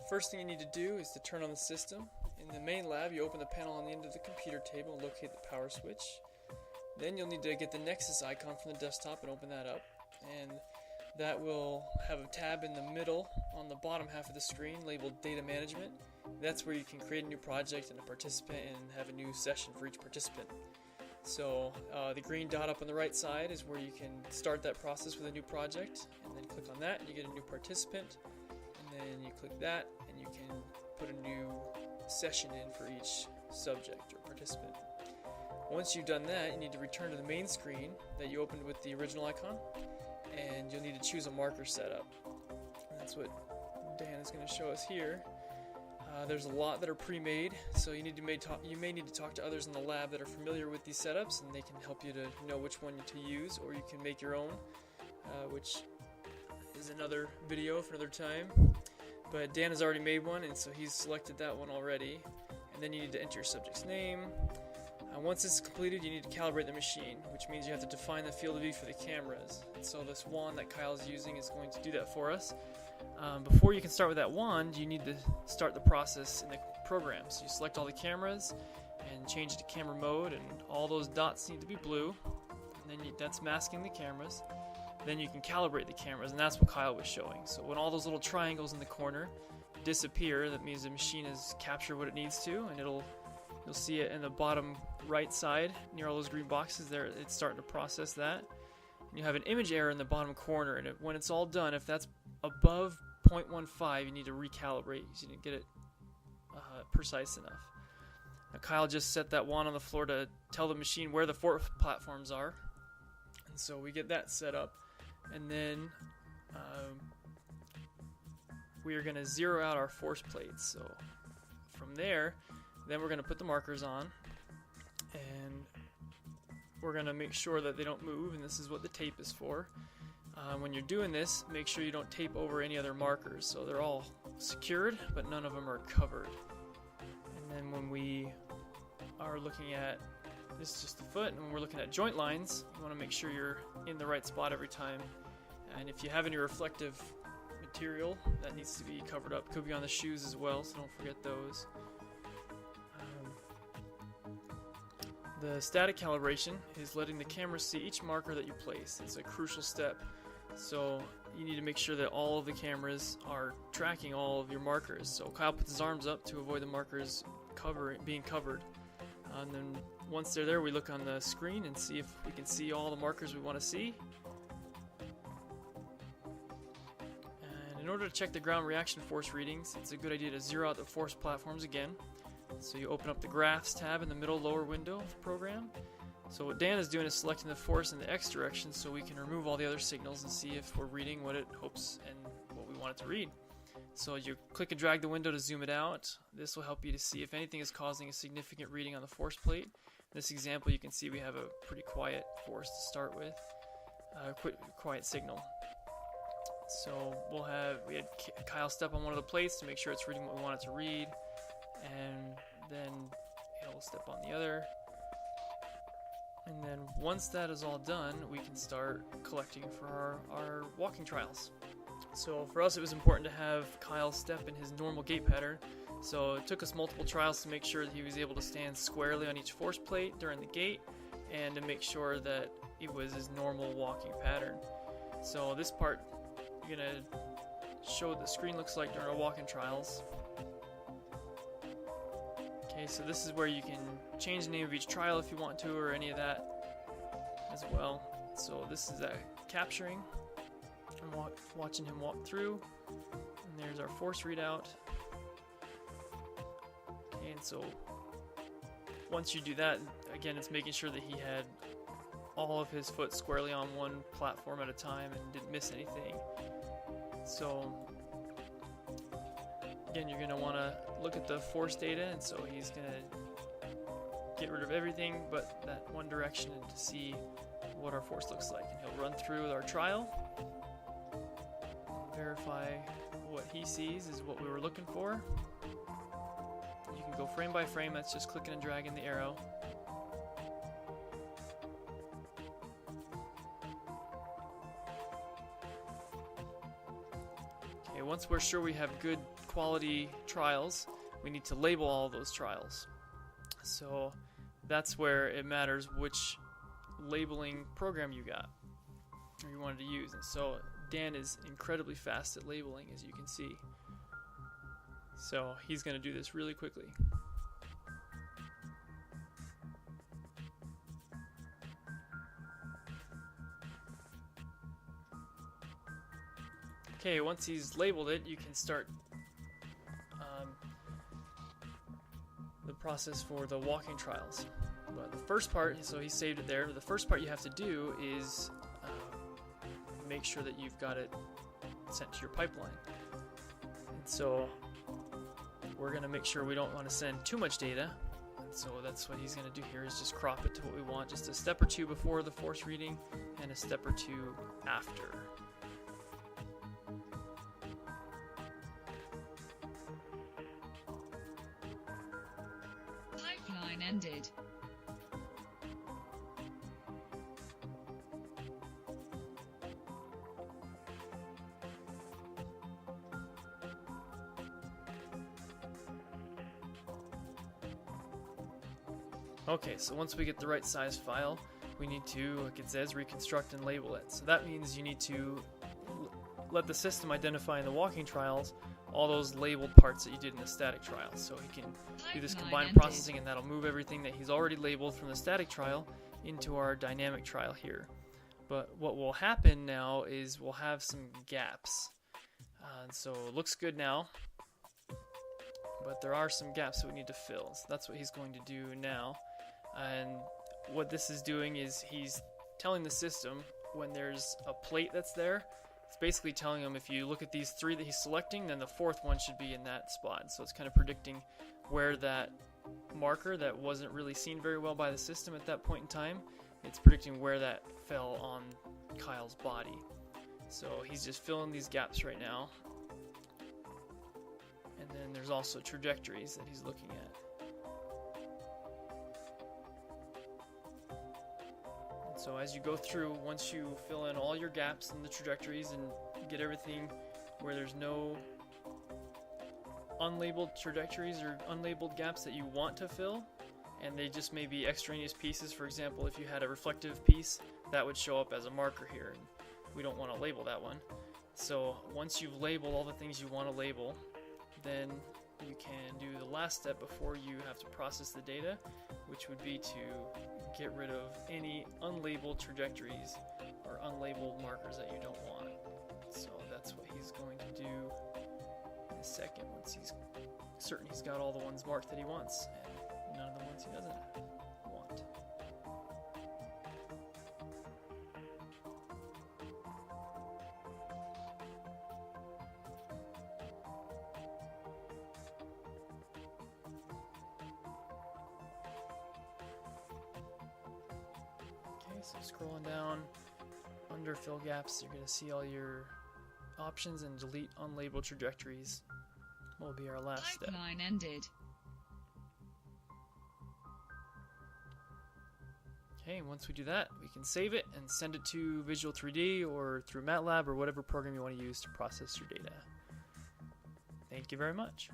first thing you need to do is to turn on the system. In the main lab, you open the panel on the end of the computer table and locate the power switch. Then you'll need to get the Nexus icon from the desktop and open that up. And that will have a tab in the middle on the bottom half of the screen labeled Data Management. That's where you can create a new project and a participant and have a new session for each participant. So the green dot up on the right side is where you can start that process with a new project, and then click on that and you get a new participant, and then you click that and you can put a new session in for each subject or participant. Once you've done that, you need to return to the main screen that you opened with the original icon, and you'll need to choose a marker setup. And that's what Dan is going to show us here. There's a lot that are pre-made, so you may need to talk to others in the lab that are familiar with these setups, and they can help you to know which one to use, or you can make your own, which is another video for another time. But Dan has already made one, and so he's selected that one already. And then you need to enter your subject's name. Once it's completed, you need to calibrate the machine, which means you have to define the field of view for the cameras. And so this wand that Kyle is using is going to do that for us. Before you can start with that wand, you need to start the process in the program. So you select all the cameras and change it to camera mode, and all those dots need to be blue. And then that's masking the cameras. Then you can calibrate the cameras, and that's what Kyle was showing. So when all those little triangles in the corner disappear, that means the machine has captured what it needs to, and you'll see it in the bottom right side near all those green boxes there. It's starting to process that. And you have an image error in the bottom corner, and when it's all done, if that's above 0.15, you need to recalibrate so you didn't get it precise enough. Now, Kyle just set that wand on the floor to tell the machine where the force platforms are, and so we get that set up, and then we are going to zero out our force plates. So from there, then we're going to put the markers on, and we're going to make sure that they don't move, and this is what the tape is for. When you're doing this, make sure you don't tape over any other markers. So they're all secured, but none of them are covered. And then when we are looking at, this is just the foot, and when we're looking at joint lines, you want to make sure you're in the right spot every time. And if you have any reflective material, that needs to be covered up. Could be on the shoes as well, so don't forget those. The static calibration is letting the camera see each marker that you place. It's a crucial step. So you need to make sure that all of the cameras are tracking all of your markers. So Kyle puts his arms up to avoid the markers being covered. And then once they're there, we look on the screen and see if we can see all the markers we want to see. And in order to check the ground reaction force readings, it's a good idea to zero out the force platforms again. So you open up the Graphs tab in the middle lower window of the program. So what Dan is doing is selecting the force in the X direction so we can remove all the other signals and see if we're reading what it hopes and what we want it to read. So you click and drag the window to zoom it out. This will help you to see if anything is causing a significant reading on the force plate. In this example, you can see we have a pretty quiet force to start with, quiet signal. So we had Kyle step on one of the plates to make sure it's reading what we want it to read, and then he'll step on the other. And then once that is all done, we can start collecting for our walking trials. So for us, it was important to have Kyle step in his normal gait pattern. So it took us multiple trials to make sure that he was able to stand squarely on each force plate during the gait, and to make sure that it was his normal walking pattern. So this part, you're going to show what the screen looks like during our walking trials. Okay, so this is where you can change the name of each trial if you want to, or any of that as well. So this is capturing and watching him walk through, and there's our force readout. Okay, and so once you do that, again, it's making sure that he had all of his foot squarely on one platform at a time and didn't miss anything. So again, you're going to want to look at the force data, and so he's going to get rid of everything but that one direction and to see what our force looks like. And he'll run through our trial, verify what he sees is what we were looking for. You can go frame by frame, that's just clicking and dragging the arrow. once we're sure we have good quality trials, we need to label all those trials. So that's where it matters which labeling program you got or you wanted to use. And so Dan is incredibly fast at labeling, as you can see. So he's going to do this really quickly. Okay, once he's labeled it, you can start the process for the walking trials. But the first part, so he saved it there, the first part you have to do is make sure that you've got it sent to your pipeline. And so we're going to make sure we don't want to send too much data. And so that's what he's going to do here, is just crop it to what we want, just a step or two before the force reading and a step or two after. Pipeline ended. Okay, so once we get the right size file, we need to, like it says, reconstruct and label it. So that means you need to let the system identify in the walking trials all those labeled parts that you did in the static trial. So he can do this combined processing, and that'll move everything that he's already labeled from the static trial into our dynamic trial here. But what will happen now is we'll have some gaps. And so it looks good now, but there are some gaps that we need to fill. So that's what he's going to do now. And what this is doing is he's telling the system when there's a plate that's there, it's basically telling him if you look at these three that he's selecting, then the fourth one should be in that spot. So it's kind of predicting where that marker that wasn't really seen very well by the system at that point in time, it's predicting where that fell on Kyle's body. So he's just filling these gaps right now. And then there's also trajectories that he's looking at. So as you go through, once you fill in all your gaps in the trajectories and get everything where there's no unlabeled trajectories or unlabeled gaps that you want to fill, and they just may be extraneous pieces. For example, if you had a reflective piece, that would show up as a marker here, and we don't want to label that one. So once you've labeled all the things you want to label, then you can do the last step before you have to process the data, which would be to get rid of any unlabeled trajectories or unlabeled markers that you don't want. So that's what he's going to do in a second, once he's certain he's got all the ones marked that he wants and none of the ones he doesn't want. So scrolling down under fill gaps, you're going to see all your options, and delete unlabeled trajectories will be our last step. Pipeline ended. Okay, once we do that, we can save it and send it to Visual 3D or through MATLAB or whatever program you want to use to process your data. Thank you very much.